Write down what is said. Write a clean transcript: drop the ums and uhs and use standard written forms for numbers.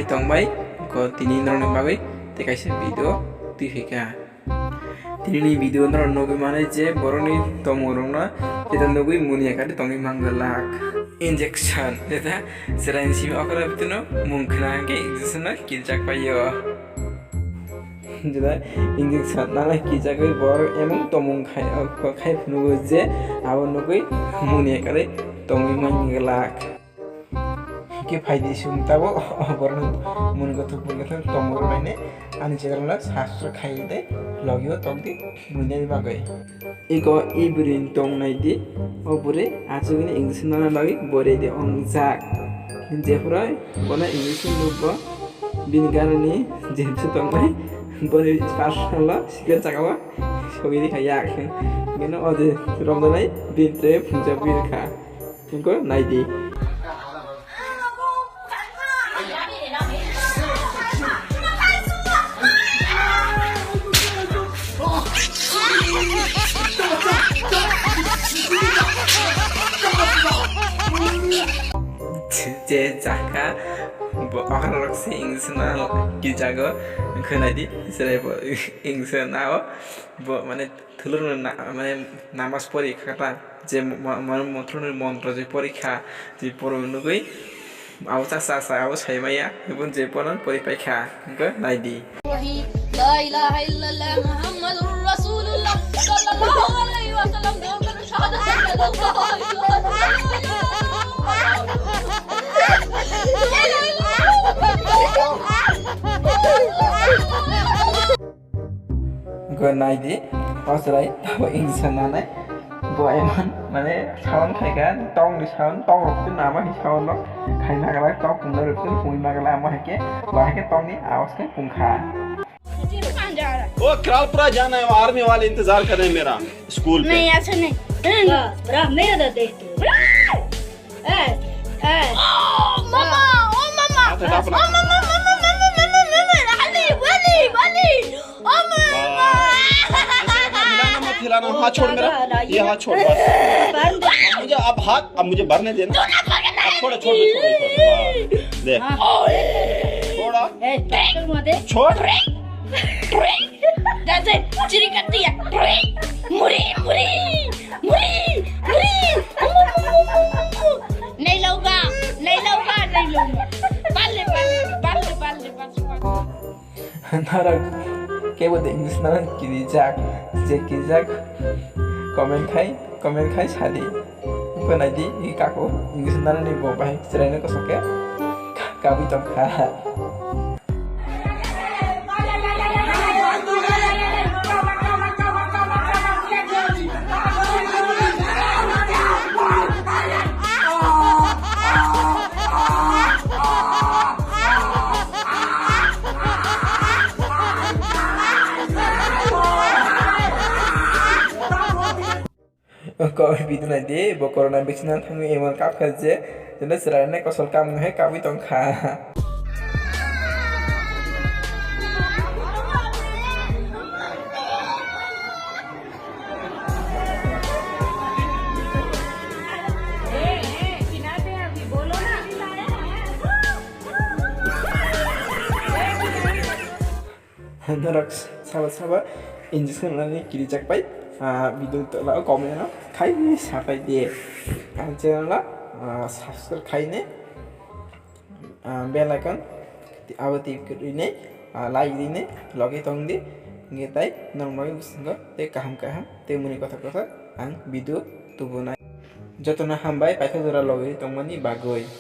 tongbai ko tini norni bagoi te kaisa video tuifika tini video nor nogi mane je boroni tomorona jeta nogui munia kadi tongi mangalak injection jeta serain simi okara bituno mungkhna ke injection na kiljak payo jeta injection nala kijakoi bor emong tomung khai phnugo je abo nogui munia kadi tongi mangalak के फायदे सुनताबो बरन मन गथ तमर माने आनि जेगरला शास्त्र खाइदे लगियो तंगदि मुने बागै इको इब्रिन तंगनाइदि ओबुरे आजुगनि इंग्लिश नाना लागि बोरेदि अंजाक जेफुरा बना इंग्लिश नुबो बिनगारनि जेमस तंगनाइ बोरे पासला सिगर जागावा सगिदि खाया गेनो अदे रमदानाइ बिनत्रे फुंजा बिरखा इको नाइदि जे जाका अखरक से इंग्लिश गिजागो खोनादि जेरै इंग्लिश नाव माने थुलुर माने नामाज परीक्षा जे मंत्र जे परीक्षा जे परनुगै आव सा आव सायमाया गुबुन जे परन परीक्षा गो नायदि ला इलाहा इल्लल्लाह मुहाम्मादुर रासुलुल्लाह सल्लल्लाहु अलैहि वसल्लम दौलत नाइदि असराय तब इंसानानै बयमन माने साउन खायगा तंग साउन तंग रखते नामा hi साउन खाइना गला तंग कुंदर रखते पुइमा गला आमा हके बाहे तंगनि आवाज के पुंखा वो क्रालपुरा जाना है आर्मी वाले इंतजार कर रहे हैं मेरा स्कूल पे नहीं ऐसा नहीं बड़ा मेरा दर्द देखते ए मामा ओ मामा खिलाना हाथ छोड़ मेरा ये हाथ छोड़ मुझे अब हाथ अब मुझे भरने देना छोड़ दे छोड़ा छोड़ दादा चिरी करती है मुरी नहीं लूंगा बाले नारक के बोलते इंग्लिश ना किजाक कमेंट खाई सादी बनाइदि इ काको इंग्लिश ना नि बो बाय जिरायनो कसके काबि तंखा COVID na di bo corona vaccine thang emon kap khaje jena sirane kosol kam he kabi tongkha Narak sahabat-sahabat injection nani kiri cak pai video telah komen no khai ni sapai dia channel la subscribe khai ne bell icon awati kene like dine login tong di ngetai normal usga te kaham te muni kotha ang video tubunai jotona hambai paitha jora login tongmani bagoi